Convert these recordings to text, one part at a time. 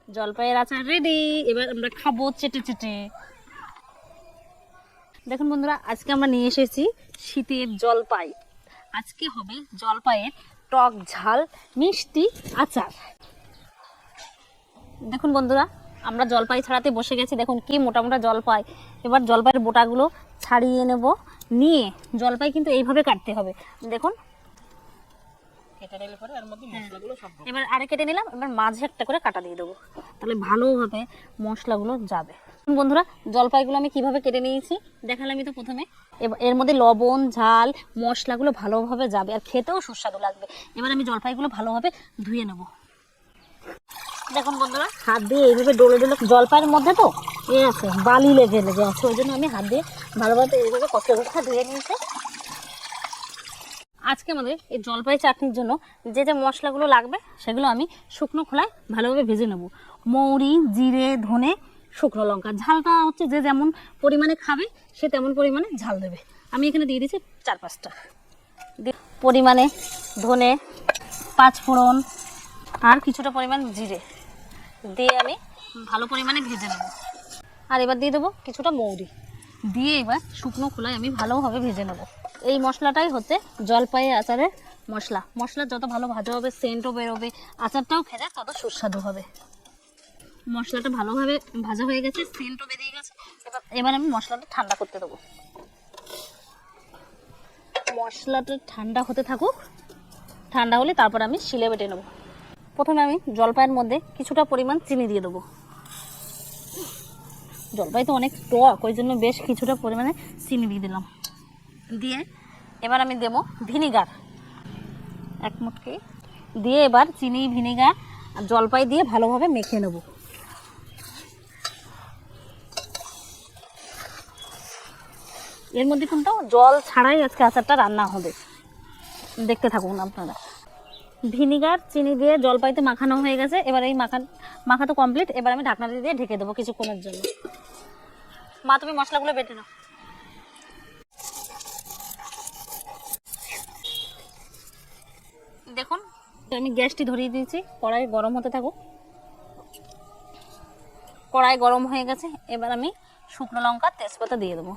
জলপাইয়ের আচার রেডি। এবার আমরা খাবো চেটে চেটে। দেখুন বন্ধুরা, আজকে আমরা নিয়ে এসেছি শীতের জলপাই। আজকে হবে জলপাইয়ের টক ঝাল মিষ্টি আচার। দেখুন বন্ধুরা, আমরা জলপাই ছাড়াতে বসে গেছি। দেখুন কি মোটা মোটা জলপাই। এবার জলপাইয়ের বোটাগুলো ছাড়িয়ে নেব। নিয়ে জলপাই কিন্তু এইভাবে কাটতে হবে। দেখুন এবার আরে কেটে নিলাম। এবার মাঝে একটা করে কাটা দিয়ে দেবো, তাহলে ভালোভাবে মশলাগুলো যাবে। বন্ধুরা, জলপাইগুলো আমি কিভাবে কেটে নিয়েছি দেখালামই তো প্রথমে। এর মধ্যে লবণ ঝাল মশলাগুলো ভালোভাবে যাবে, আর খেতেও সুস্বাদু লাগবে। এবার আমি জলপাইগুলো ভালোভাবে ধুয়ে নেব। দেখুন বন্ধুরা, হাত দিয়ে এইভাবে ডলে ডলে, জলপাইয়ের মধ্যে তো আছে বালি লেগে আছে, ওই জন্য আমি হাত দিয়ে ভালোভাবে এইভাবে কষে কষে ধুয়ে নিয়েছি। আজকে আমাদের এই জলপাই চাটনির জন্য যে যে মশলাগুলো লাগবে সেগুলো আমি শুকনো খোলায় ভালোভাবে ভেজে নেব। মৌরি, জিরে, ধনে, শুকনো লঙ্কা। ঝালটা হচ্ছে যে যেমন পরিমাণে খাবে সে তেমন পরিমাণে ঝাল দেবে। আমি এখানে দিয়ে দিচ্ছি 4-5টা পরিমাণে ধনে, 5 ফোড়ন আর কিছুটা পরিমাণ জিরে দিয়ে আমি ভালো পরিমাণে ভেজে নেব। আর এবার দিয়ে দেবো কিছুটা মৌরি দিয়ে এবার শুকনো খোলায় আমি ভালোভাবে ভেজে নেব। এই মশলাটাই হচ্ছে জলপাইয়ের আচারের মশলা। মশলা যত ভালো ভাজা হবে সেন্টও বেরোবে, আচারটাও খেতে তত সুস্বাদু হবে। মশলাটা ভালোভাবে ভাজা হয়ে গেছে, সেন্টও বেরিয়ে গেছে। এবার আমি মশলাটা ঠান্ডা করতে দেবো। মশলাটা ঠান্ডা হতে থাকুক। ঠান্ডা হলে তারপর আমি শিলে বেটে নেব। প্রথমে আমি জলপাইয়ের মধ্যে কিছুটা পরিমাণ চিনি দিয়ে দেবো। জলপাই তো অনেক টক, ওই জন্য বেশ কিছুটা পরিমাণে চিনি দিয়ে দিলাম। দিয়ে এবার আমি দেবো ভিনিগার 1 মুটকি দিয়ে এবার চিনি, ভিনিগার আর জলপাই দিয়ে ভালোভাবে মেখে নেব। এর মধ্যে কিন্তু জল ছাড়াই আজকে আচারটা রান্না হবে, দেখতে থাকুন আপনারা। ভিনিগার চিনি দিয়ে জলপাইতে মাখানো হয়ে গেছে। এবার এই মাখা তো কমপ্লিট। এবার আমি ঢাকনা দিয়ে ঢেকে দেবো কিছুক্ষণের জন্য। মা, তুমি মশলাগুলো বেটে নাও। দেখুন আমি গ্যাসটি ধরিয়ে দিয়েছি, কড়াই গরম হতে থাকুক। কড়াই গরম হয়ে গেছে। এবার আমি শুকনো লঙ্কা, তেজপাতা দিয়ে দেবো।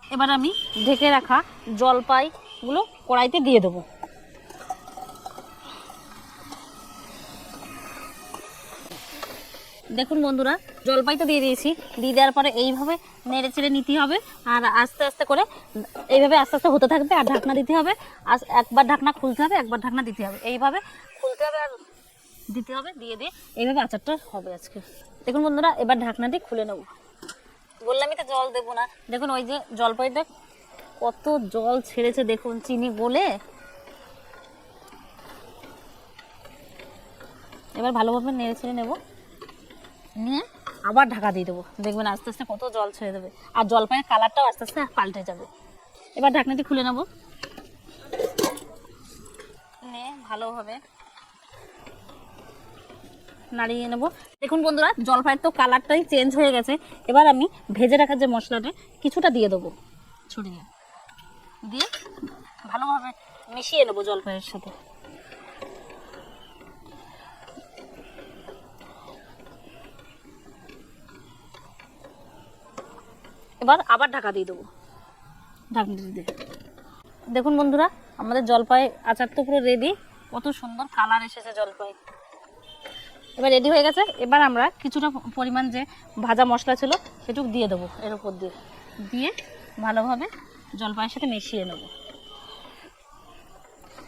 এবার আমি ঢেকে রাখা জলপাইগুলো কড়াইতে দিয়ে দেবো। দেখুন বন্ধুরা, জলপাই তো দিয়ে দিয়েছি। দিয়ে দেওয়ার পরে এইভাবে নেড়ে চেড়ে নিতে হবে। আর আস্তে আস্তে করে এইভাবে আস্তে আস্তে হতে থাকবে। আর ঢাকনা দিতে হবে। আর একবার ঢাকনা খুলতে হবে, একবার ঢাকনা দিতে হবে। এইভাবে খুলতে হবে আর দিতে হবে। দিয়ে এইভাবে আচারটা হবে আজকে। দেখুন বন্ধুরা, এবার ঢাকনাটি খুলে নেব। বললামই তো জল দেবো না। দেখুন ওই যে জলপাইটা কত জল ছেড়েছে, দেখুন চিনি গলে। এবার ভালোভাবে নেড়ে ছেড়ে নেব, নিয়ে আবার ঢাকা দিয়ে দেবো। দেখবেন আস্তে আস্তে কত জল ছেড়ে দেবে, আর জলপাইয়ের কালারটাও আস্তে আস্তে পাল্টে যাবে। এবার ঢাকনাটি খুলে নেব, নিয়ে ভালোভাবে নাড়িয়ে নেব। দেখুন বন্ধুরা, জলপাইয়ের তো কালারটাই চেঞ্জ হয়ে গেছে। এবার আমি ভেজে রাখা যে মশলাটা কিছুটা দিয়ে দেবো, ছড়িয়ে দিয়ে ভালোভাবে মিশিয়ে নেব জলপাইয়ের সাথে। এবার আবার ঢাকা দিয়ে দেবো, ঢাকনা দিয়ে। দেখুন বন্ধুরা, আমাদের জলপাই আচার তো পুরো রেডি। কত সুন্দর কালার এসেছে জলপাই। এবার রেডি হয়ে গেছে। এবার আমরা কিছুটা পরিমাণ যে ভাজা মশলা ছিল সেটুকু দিয়ে দেবো এর উপর দিয়ে ভালোভাবে জলপাইয়ের সাথে মিশিয়ে নেব।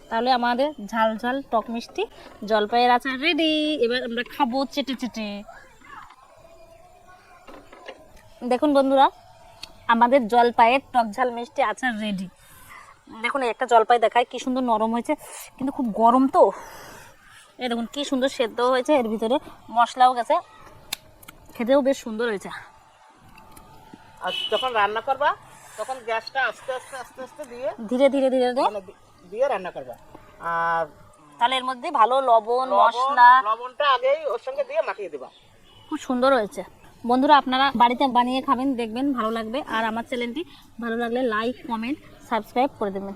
তাহলে আমাদের ঝাল ঝাল টক মিষ্টি জলপাইয়ের আচার রেডি। এবার আমরা খাবো চেটে চেটে। দেখুন বন্ধুরা, আমাদের জলপাইয়ের টক ঝাল মিষ্টি আচার রেডি। দেখুন একটা জলপাই দেখায় কি সুন্দর নরম হয়েছে, কিন্তু খুব গরম তো। এই দেখুন কি সুন্দর সেদ্ধ হয়েছে, এর ভিতরে মশলাও গেছে, খেতেও বেশ সুন্দর হয়েছে। আর যখন রান্না করবা তখন গ্যাসটা আস্তে আস্তে আস্তে আস্তে দিয়ে ধীরে ধীরে ধীরে দিয়ে রান্না করবা। আর তাহলে এর মধ্যে ভালো লবণ মশলা, লবণটা আগেই ওর সঙ্গে দিয়ে মাখিয়ে দেবা। খুব সুন্দর হয়েছে। বন্ধুরা, আপনারা বাড়িতে বানিয়ে খাবেন, দেখবেন ভালো লাগবে। আর আমার চ্যানেলটি ভালো লাগলে লাইক, কমেন্ট, সাবস্ক্রাইব করে দেবেন।